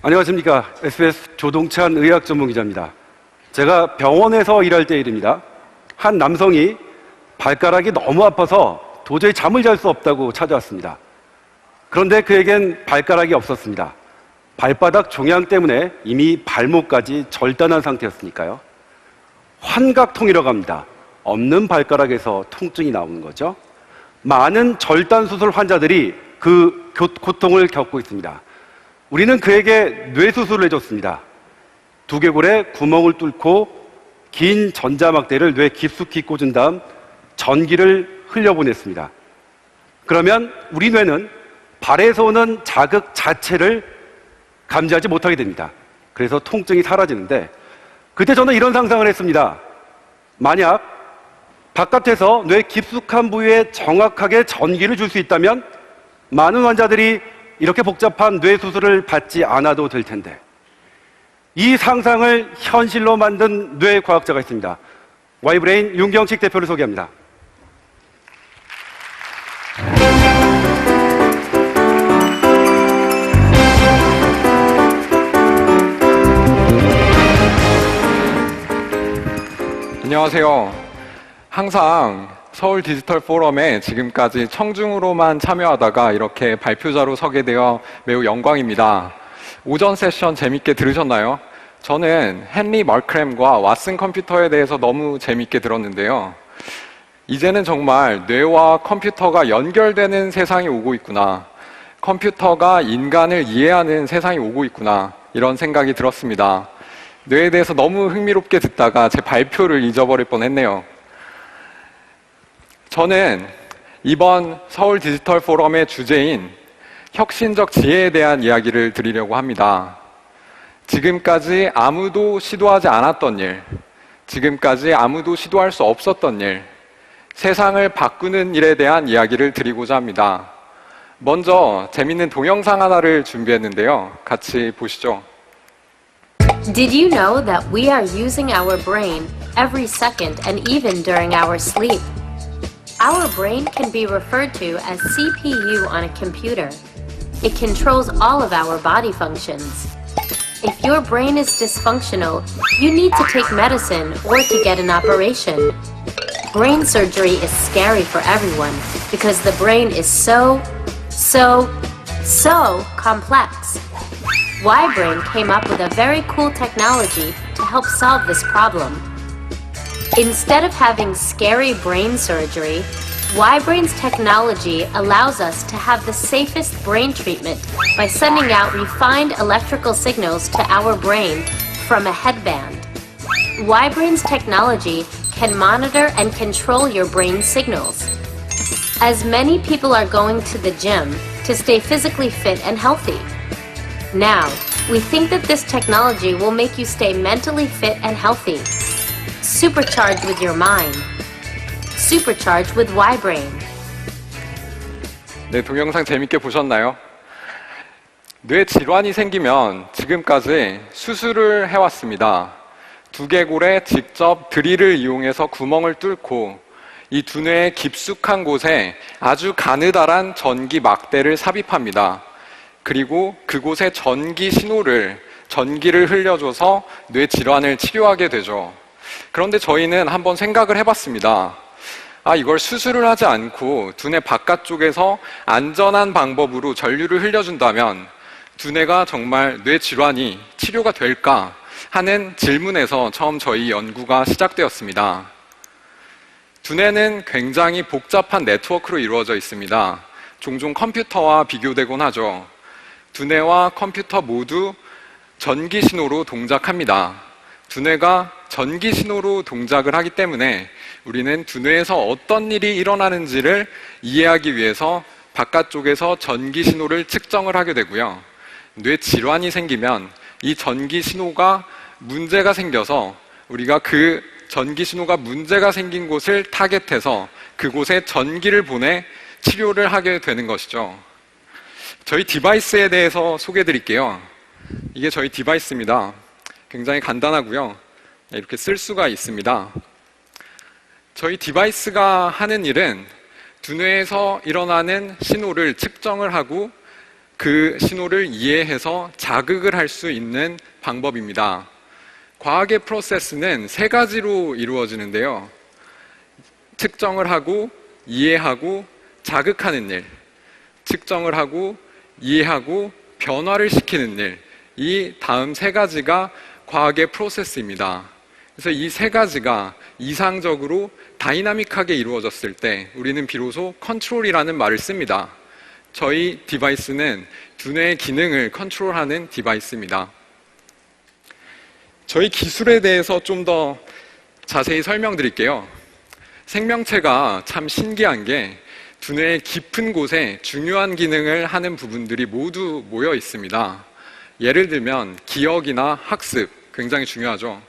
안녕하십니까. SBS 조동찬 의학 전문 기자입니다. 제가 병원에서 일할 때 일입니다. 한 남성이 발가락이 너무 아파서 도저히 잠을 잘 수 없다고 찾아왔습니다. 그런데 그에겐 발가락이 없었습니다. 발바닥 종양 때문에 이미 발목까지 절단한 상태였으니까요. 환각통이라고 합니다. 없는 발가락에서 통증이 나오는 거죠. 많은 절단 수술 환자들이 그 고통을 겪고 있습니다. 우리는 그에게 뇌수술을 해줬습니다. 두개골에 구멍을 뚫고 긴 전자막대를 뇌에 깊숙이 꽂은 다음 전기를 흘려보냈습니다. 그러면 우리 뇌는 발에서 오는 자극 자체를 감지하지 못하게 됩니다. 그래서 통증이 사라지는데, 그때 저는 이런 상상을 했습니다. 만약 바깥에서 뇌 깊숙한 부위에 정확하게 전기를 줄 수 있다면 많은 환자들이 이렇게 복잡한 뇌 수술을 받지 않아도 될 텐데, 이 상상을 현실로 만든 뇌 과학자가 있습니다. Y브레인 윤경식 대표를 소개합니다. 안녕하세요. 항상 서울 디지털 포럼에 지금까지 청중으로만 참여하다가 이렇게 발표자로 서게 되어 매우 영광입니다. 오전 세션 재밌게 들으셨나요? 저는 헨리 멀크램과 왓슨 컴퓨터에 대해서 너무 재밌게 들었는데요. 이제는 정말 뇌와 컴퓨터가 연결되는 세상이 오고 있구나. 컴퓨터가 인간을 이해하는 세상이 오고 있구나. 이런 생각이 들었습니다. 뇌에 대해서 너무 흥미롭게 듣다가 제 발표를 잊어버릴 뻔했네요. 저는 이번 서울 디지털 포럼의 주제인 혁신적 지혜에 대한 이야기를 드리려고 합니다. 지금까지 아무도 시도하지 않았던 일, 지금까지 아무도 시도할 수 없었던 일, 세상을 바꾸는 일에 대한 이야기를 드리고자 합니다. 먼저 재밌는 동영상 하나를 준비했는데요. 같이 보시죠. Did you know that we are using our brain every second and even during our sleep? Our brain can be referred to as CPU on a computer. It controls all of our body functions. If your brain is dysfunctional, you need to take medicine or to get an operation. Brain surgery is scary for everyone because the brain is so complex. Ybrain came up with a very cool technology to help solve this problem. Instead of having scary brain surgery, Ybrain's technology allows us to have the safest brain treatment by sending out refined electrical signals to our brain from a headband. Ybrain's technology can monitor and control your brain signals. As many people are going to the gym to stay physically fit and healthy. Now, we think that this technology will make you stay mentally fit and healthy. Supercharged with your mind. Supercharged with Ybrain. 네, 동영상 재밌게 보셨나요? 뇌 질환이 생기면 지금까지 수술을 해왔습니다. 두개골에 직접 드릴을 이용해서 구멍을 뚫고 이 두뇌의 깊숙한 곳에 아주 가느다란 전기 막대를 삽입합니다. 그리고 그곳에 전기를 흘려줘서 뇌 질환을 치료하게 되죠. 그런데 저희는 한번 생각을 해봤습니다. 이걸 수술을 하지 않고 두뇌 바깥쪽에서 안전한 방법으로 전류를 흘려준다면 두뇌가 정말 뇌 질환이 치료가 될까 하는 질문에서 처음 저희 연구가 시작되었습니다. 두뇌는 굉장히 복잡한 네트워크로 이루어져 있습니다. 종종 컴퓨터와 비교되곤 하죠. 두뇌와 컴퓨터 모두 전기 신호로 동작합니다. 두뇌가 전기 신호로 동작을 하기 때문에 우리는 두뇌에서 어떤 일이 일어나는지를 이해하기 위해서 바깥쪽에서 전기 신호를 측정을 하게 되고요. 뇌 질환이 생기면 이 전기 신호가 문제가 생겨서 우리가 그 전기 신호가 문제가 생긴 곳을 타겟해서 그곳에 전기를 보내 치료를 하게 되는 것이죠. 저희 디바이스에 대해서 소개해 드릴게요. 이게 저희 디바이스입니다. 굉장히 간단하고요. 이렇게 쓸 수가 있습니다. 저희 디바이스가 하는 일은 두뇌에서 일어나는 신호를 측정을 하고 그 신호를 이해해서 자극을 할 수 있는 방법입니다. 과학의 프로세스는 세 가지로 이루어지는데요. 측정을 하고, 이해하고, 자극하는 일. 측정을 하고, 이해하고, 변화를 시키는 일. 이 다음 세 가지가 과학의 프로세스입니다. 그래서 이 세 가지가 이상적으로 다이나믹하게 이루어졌을 때 우리는 비로소 컨트롤이라는 말을 씁니다. 저희 디바이스는 두뇌의 기능을 컨트롤하는 디바이스입니다. 저희 기술에 대해서 좀 더 자세히 설명드릴게요. 생명체가 참 신기한 게 두뇌의 깊은 곳에 중요한 기능을 하는 부분들이 모두 모여 있습니다. 예를 들면 기억이나 학습, 굉장히 중요하죠.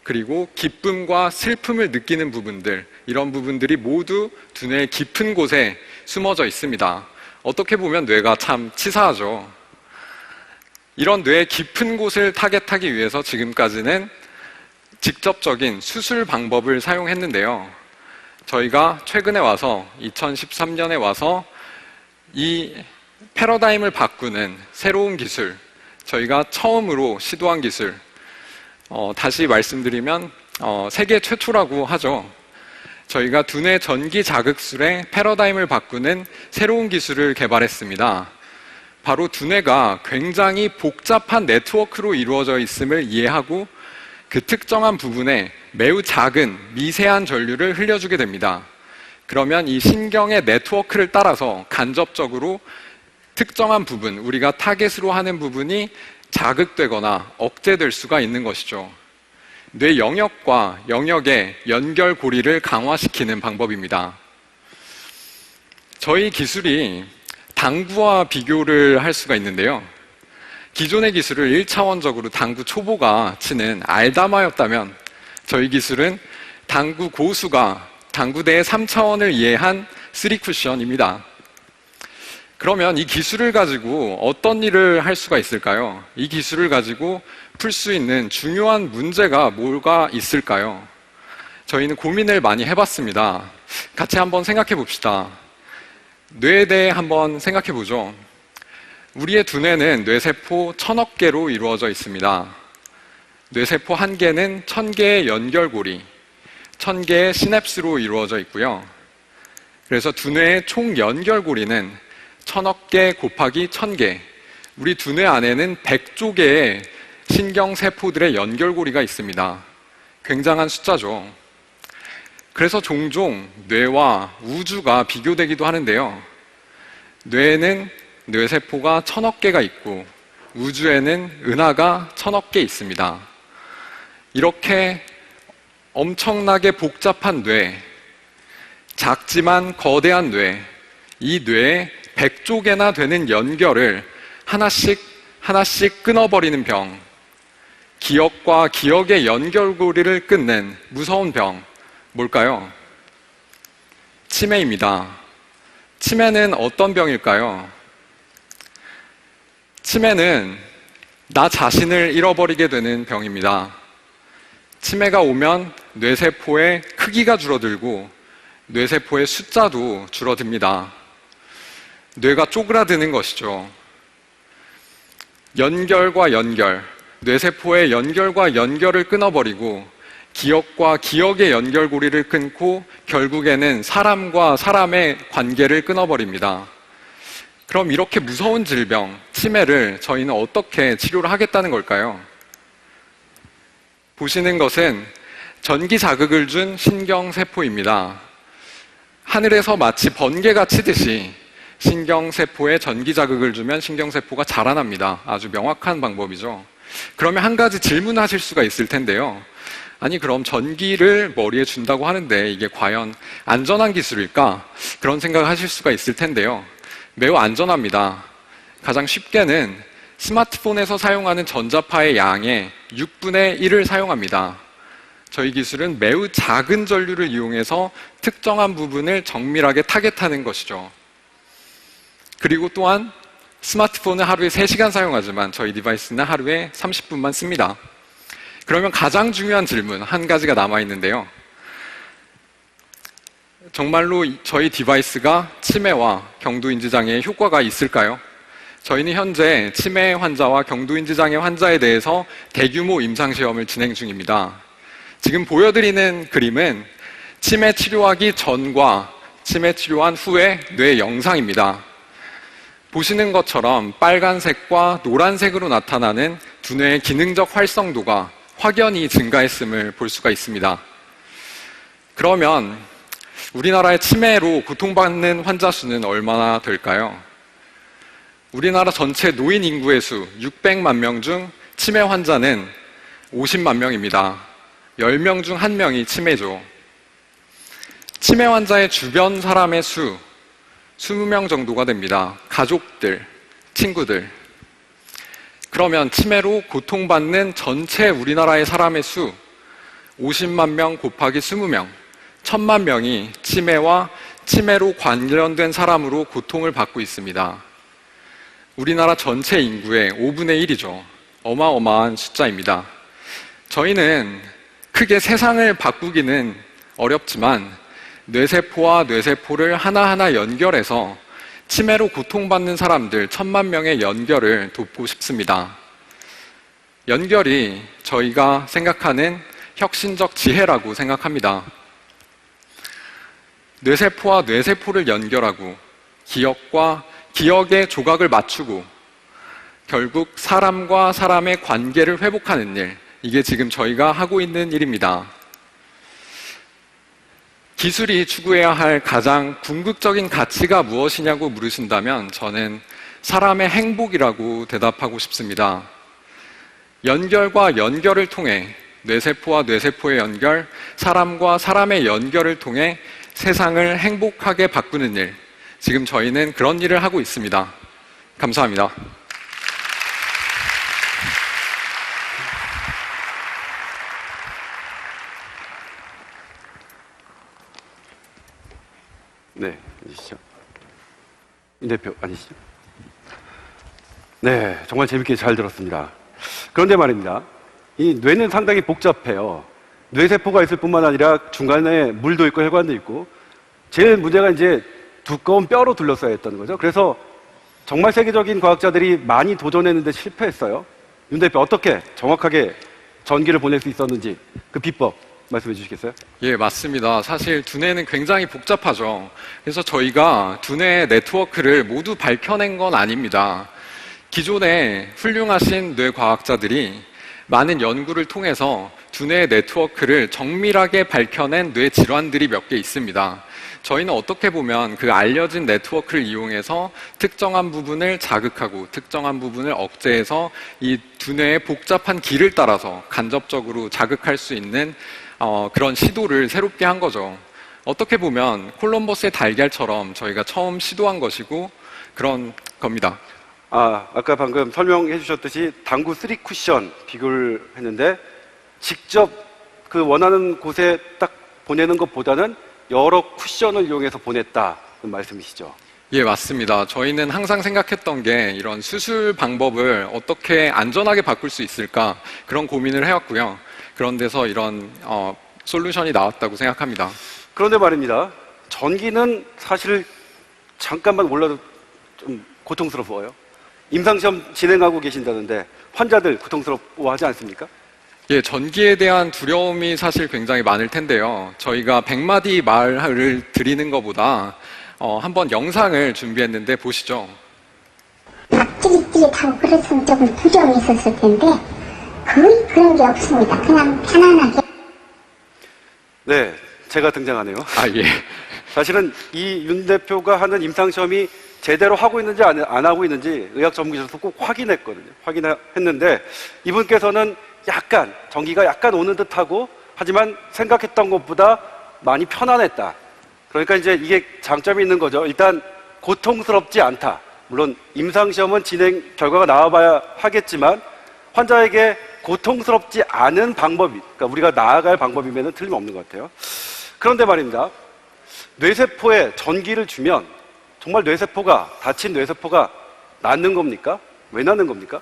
그리고 기쁨과 슬픔을 느끼는 부분들, 이런 부분들이 모두 두뇌의 깊은 곳에 숨어져 있습니다. 어떻게 보면 뇌가 참 치사하죠. 이런 뇌의 깊은 곳을 타겟하기 위해서 지금까지는 직접적인 수술 방법을 사용했는데요. 저희가 최근에 와서 2013년에 와서 이 패러다임을 바꾸는 새로운 기술, 저희가 처음으로 시도한 기술, 다시 말씀드리면 세계 최초라고 하죠. 저희가 두뇌 전기 자극술의 패러다임을 바꾸는 새로운 기술을 개발했습니다. 바로 두뇌가 굉장히 복잡한 네트워크로 이루어져 있음을 이해하고 그 특정한 부분에 매우 작은 미세한 전류를 흘려주게 됩니다. 그러면 이 신경의 네트워크를 따라서 간접적으로 특정한 부분, 우리가 타겟으로 하는 부분이 자극되거나 억제될 수가 있는 것이죠. 뇌 영역과 영역의 연결 고리를 강화시키는 방법입니다. 저희 기술이 당구와 비교를 할 수가 있는데요. 기존의 기술을 1차원적으로 당구 초보가 치는 알다마였다면 저희 기술은 당구 고수가 당구대의 3차원을 이해한 3쿠션입니다. 그러면 이 기술을 가지고 어떤 일을 할 수가 있을까요? 이 기술을 가지고 풀 수 있는 중요한 문제가 뭐가 있을까요? 저희는 고민을 많이 해봤습니다. 같이 한번 생각해 봅시다. 뇌에 대해 한번 생각해 보죠. 우리의 두뇌는 뇌세포 1000억 개로 이루어져 있습니다. 뇌세포 한 개는 1000개의 연결고리, 1000개의 시냅스로 이루어져 있고요. 그래서 두뇌의 총 연결고리는 1000억 개 곱하기 1000개, 우리 두뇌 안에는 100조 개의 신경세포들의 연결고리가 있습니다. 굉장한 숫자죠. 그래서 종종 뇌와 우주가 비교되기도 하는데요. 뇌에는 뇌세포가 1000억 개가 있고 우주에는 은하가 1000억 개 있습니다. 이렇게 엄청나게 복잡한 뇌, 작지만 거대한 뇌, 이 뇌에 100조 개나 되는 연결을 하나씩 끊어버리는 병, 기억과 기억의 연결고리를 끊는 무서운 병, 뭘까요? 치매입니다. 치매는 어떤 병일까요? 치매는 나 자신을 잃어버리게 되는 병입니다. 치매가 오면 뇌세포의 크기가 줄어들고 뇌세포의 숫자도 줄어듭니다. 뇌가 쪼그라드는 것이죠. 연결과 연결, 뇌세포의 연결과 연결을 끊어버리고 기억과 기억의 연결고리를 끊고 결국에는 사람과 사람의 관계를 끊어버립니다. 그럼 이렇게 무서운 질병, 치매를 저희는 어떻게 치료를 하겠다는 걸까요? 보시는 것은 전기 자극을 준 신경세포입니다. 하늘에서 마치 번개가 치듯이 신경세포에 전기 자극을 주면 신경세포가 자라납니다. 아주 명확한 방법이죠. 그러면 한 가지 질문하실 수가 있을 텐데요. 아니 그럼 전기를 머리에 준다고 하는데 이게 과연 안전한 기술일까? 그런 생각을 하실 수가 있을 텐데요. 매우 안전합니다. 가장 쉽게는 스마트폰에서 사용하는 전자파의 양의 6분의 1을 사용합니다. 저희 기술은 매우 작은 전류를 이용해서 특정한 부분을 정밀하게 타겟하는 것이죠. 그리고 또한 스마트폰은 하루에 3시간 사용하지만 저희 디바이스는 하루에 30분만 씁니다. 그러면 가장 중요한 질문 한 가지가 남아있는데요. 정말로 저희 디바이스가 치매와 경도인지장애에 효과가 있을까요? 저희는 현재 치매 환자와 경도인지 장애 환자에 대해서 대규모 임상시험을 진행 중입니다. 지금 보여드리는 그림은 치매 치료하기 전과 치매 치료한 후의 뇌 영상입니다. 보시는 것처럼 빨간색과 노란색으로 나타나는 두뇌의 기능적 활성도가 확연히 증가했음을 볼 수가 있습니다. 그러면 우리나라의 치매로 고통받는 환자 수는 얼마나 될까요? 우리나라 전체 노인 인구의 수 600만 명 중 치매 환자는 50만 명입니다. 10명 중 1명이 치매죠. 치매 환자의 주변 사람의 수 20명 정도가 됩니다. 가족들, 친구들. 그러면 치매로 고통받는 전체 우리나라의 사람의 수 50만 명 곱하기 20명, 1000만 명이 치매와 치매로 관련된 사람으로 고통을 받고 있습니다. 우리나라 전체 인구의 5분의 1이죠. 어마어마한 숫자입니다. 저희는 크게 세상을 바꾸기는 어렵지만 뇌세포와 뇌세포를 하나하나 연결해서 치매로 고통받는 사람들 1000만 명의 연결을 돕고 싶습니다. 연결이 저희가 생각하는 혁신적 지혜라고 생각합니다. 뇌세포와 뇌세포를 연결하고 기억과 기억의 조각을 맞추고 결국 사람과 사람의 관계를 회복하는 일, 이게 지금 저희가 하고 있는 일입니다. 기술이 추구해야 할 가장 궁극적인 가치가 무엇이냐고 물으신다면 저는 사람의 행복이라고 대답하고 싶습니다. 연결과 연결을 통해 뇌세포와 뇌세포의 연결, 사람과 사람의 연결을 통해 세상을 행복하게 바꾸는 일, 지금 저희는 그런 일을 하고 있습니다. 감사합니다. 네, 아니시죠? 임 대표 아니시죠? 네, 정말 재밌게 잘 들었습니다. 그런데 말입니다. 이 뇌는 상당히 복잡해요. 뇌세포가 있을 뿐만 아니라 중간에 물도 있고 혈관도 있고, 제일 문제가 이제 두꺼운 뼈로 둘러싸여 있다는 거죠. 그래서 정말 세계적인 과학자들이 많이 도전했는데 실패했어요. 윤 대표 어떻게 정확하게 전기를 보낼 수 있었는지 그 비법 말씀해 주시겠어요? 예, 맞습니다. 사실 두뇌는 굉장히 복잡하죠. 그래서 저희가 두뇌의 네트워크를 모두 밝혀낸 건 아닙니다. 기존에 훌륭하신 뇌과학자들이 많은 연구를 통해서 두뇌의 네트워크를 정밀하게 밝혀낸 뇌 질환들이 몇 개 있습니다. 저희는 어떻게 보면 그 알려진 네트워크를 이용해서 특정한 부분을 자극하고 특정한 부분을 억제해서 이 두뇌의 복잡한 길을 따라서 간접적으로 자극할 수 있는 그런 시도를 새롭게 한 거죠. 어떻게 보면 콜럼버스의 달걀처럼 저희가 처음 시도한 것이고 그런 겁니다. 아까 방금 설명해 주셨듯이 당구 3 쿠션 비교를 했는데 직접 그 원하는 곳에 딱 보내는 것보다는 여러 쿠션을 이용해서 보냈다는 말씀이시죠? 예, 맞습니다. 저희는 항상 생각했던 게 이런 수술 방법을 어떻게 안전하게 바꿀 수 있을까 그런 고민을 해왔고요. 그런 데서 이런 솔루션이 나왔다고 생각합니다. 그런데 말입니다. 전기는 사실 잠깐만 몰라도 좀 고통스러워요. 임상시험 진행하고 계신다는데 환자들 고통스러워하지 않습니까? 예, 전기에 대한 두려움이 사실 굉장히 많을 텐데요. 저희가 100마디 말을 드리는 것보다 한번 영상을 준비했는데 보시죠. 막 찌릿찌릿하고 그랬으면 조금 두려움이 있었을 텐데 거의 그런 게 없습니다. 그냥 편안하게. 네, 제가 등장하네요. 예. 사실은 이 윤 대표가 하는 임상시험이 제대로 하고 있는지 안 하고 있는지 의학 전문기에서 꼭 확인했거든요. 확인했는데 이분께서는 약간 전기가 약간 오는 듯하고 하지만 생각했던 것보다 많이 편안했다. 그러니까 이제 이게 장점이 있는 거죠. 일단 고통스럽지 않다. 물론 임상시험은 진행 결과가 나와봐야 하겠지만 환자에게 고통스럽지 않은 방법이, 그러니까 우리가 나아갈 방법이면 틀림없는 것 같아요. 그런데 말입니다. 뇌세포에 전기를 주면 정말 다친 뇌세포가 낫는 겁니까? 왜 낫는 겁니까?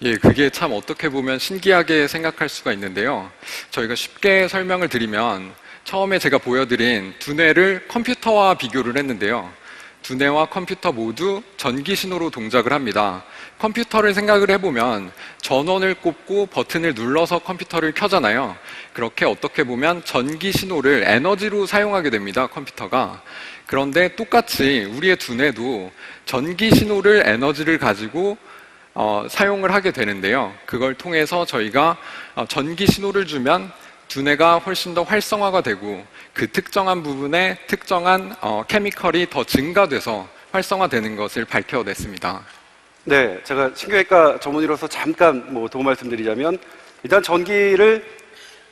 예, 그게 참 어떻게 보면 신기하게 생각할 수가 있는데요. 저희가 쉽게 설명을 드리면 처음에 제가 보여드린 두뇌를 컴퓨터와 비교를 했는데요. 두뇌와 컴퓨터 모두 전기 신호로 동작을 합니다. 컴퓨터를 생각을 해보면 전원을 꼽고 버튼을 눌러서 컴퓨터를 켜잖아요. 그렇게 어떻게 보면 전기 신호를 에너지로 사용하게 됩니다, 컴퓨터가. 그런데 똑같이 우리의 두뇌도 전기 신호를 에너지를 가지고 사용을 하게 되는데요. 그걸 통해서 저희가 전기 신호를 주면 두뇌가 훨씬 더 활성화가 되고 그 특정한 부분에 특정한 케미컬이 더 증가돼서 활성화되는 것을 밝혀냈습니다. 네, 제가 신경외과 전문의로서 잠깐 도움 말씀드리자면 일단 전기를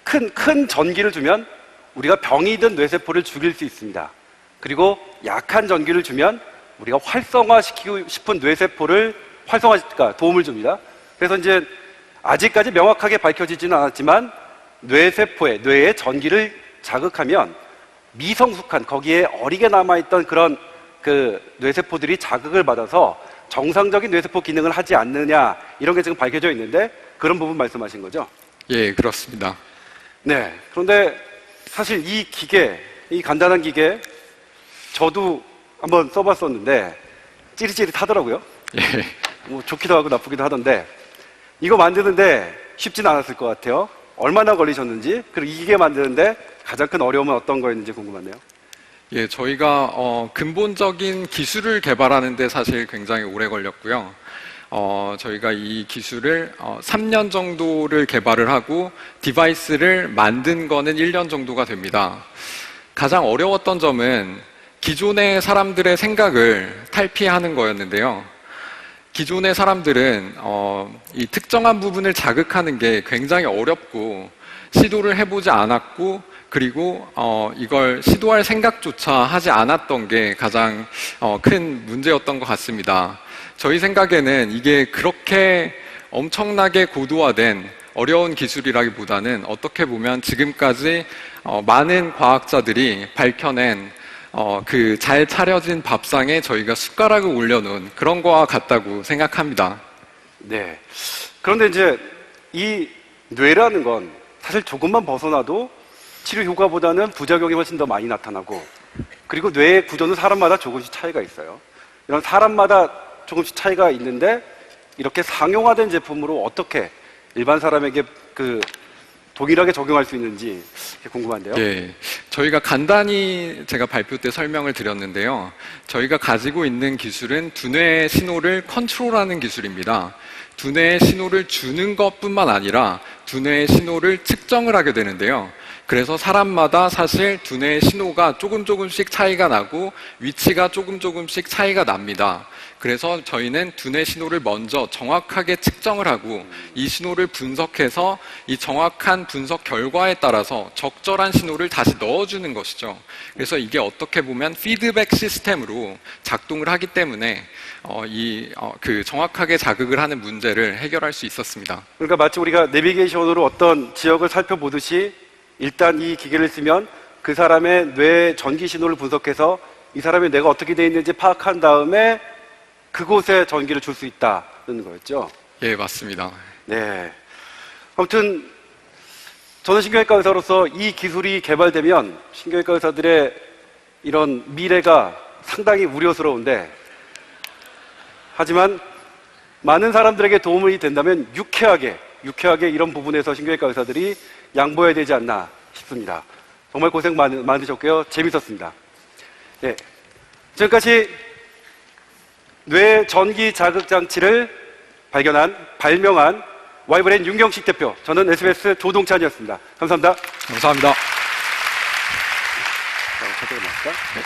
큰 전기를 주면 우리가 병이든 뇌세포를 죽일 수 있습니다. 그리고 약한 전기를 주면 우리가 활성화시키고 싶은 뇌세포를 활성화시키니까 도움을 줍니다. 그래서 이제 아직까지 명확하게 밝혀지지는 않았지만 뇌의 전기를 자극하면 미성숙한 거기에 어리게 남아있던 그런 그 뇌세포들이 자극을 받아서 정상적인 뇌세포 기능을 하지 않느냐 이런 게 지금 밝혀져 있는데 그런 부분 말씀하신 거죠? 예, 그렇습니다. 네. 그런데 사실 이 기계, 이 간단한 기계 저도 한번 써봤었는데 찌릿찌릿하더라고요. 예. 좋기도 하고 나쁘기도 하던데 이거 만드는데 쉽진 않았을 것 같아요. 얼마나 걸리셨는지 그리고 이 기계 만드는데 가장 큰 어려움은 어떤 거였는지 궁금하네요. 예, 저희가 근본적인 기술을 개발하는데 사실 굉장히 오래 걸렸고요. 저희가 이 기술을 3년 정도를 개발을 하고 디바이스를 만든 거는 1년 정도가 됩니다. 가장 어려웠던 점은 기존의 사람들의 생각을 탈피하는 거였는데요. 기존의 사람들은 이 특정한 부분을 자극하는 게 굉장히 어렵고 시도를 해보지 않았고 그리고 이걸 시도할 생각조차 하지 않았던 게 가장 큰 문제였던 것 같습니다. 저희 생각에는 이게 그렇게 엄청나게 고도화된 어려운 기술이라기보다는 어떻게 보면 지금까지 많은 과학자들이 밝혀낸 그 잘 차려진 밥상에 저희가 숟가락을 올려놓은 그런 거와 같다고 생각합니다. 네. 그런데 이제 이 뇌라는 건 사실 조금만 벗어나도 치료 효과보다는 부작용이 훨씬 더 많이 나타나고 그리고 뇌의 구조는 사람마다 조금씩 차이가 있어요. 이런 사람마다 조금씩 차이가 있는데 이렇게 상용화된 제품으로 어떻게 일반 사람에게 동일하게 적용할 수 있는지 궁금한데요. 예, 저희가 간단히 제가 발표 때 설명을 드렸는데요. 저희가 가지고 있는 기술은 두뇌의 신호를 컨트롤하는 기술입니다. 두뇌의 신호를 주는 것뿐만 아니라 두뇌의 신호를 측정을 하게 되는데요. 그래서 사람마다 사실 두뇌의 신호가 조금씩 차이가 나고 위치가 조금씩 차이가 납니다. 그래서 저희는 두뇌 신호를 먼저 정확하게 측정을 하고 이 신호를 분석해서 이 정확한 분석 결과에 따라서 적절한 신호를 다시 넣어주는 것이죠. 그래서 이게 어떻게 보면 피드백 시스템으로 작동을 하기 때문에 정확하게 자극을 하는 문제를 해결할 수 있었습니다. 그러니까 마치 우리가 내비게이션으로 어떤 지역을 살펴보듯이 일단 이 기계를 쓰면 그 사람의 뇌 전기 신호를 분석해서 이 사람의 뇌가 어떻게 되어 있는지 파악한 다음에 그곳에 전기를 줄 수 있다는 거였죠? 예, 맞습니다. 네. 아무튼 저는 신경외과 의사로서 이 기술이 개발되면 신경외과 의사들의 이런 미래가 상당히 우려스러운데 하지만 많은 사람들에게 도움이 된다면 유쾌하게 이런 부분에서 신경외과 의사들이 양보해야 되지 않나 싶습니다. 정말 고생 많으셨고요. 재밌었습니다. 네. 지금까지 뇌 전기 자극 장치를 발명한 와이브레인 윤경식 대표, 저는 SBS 조동찬이었습니다. 감사합니다. 감사합니다. 자, 저쪽으로 나갈까? 네.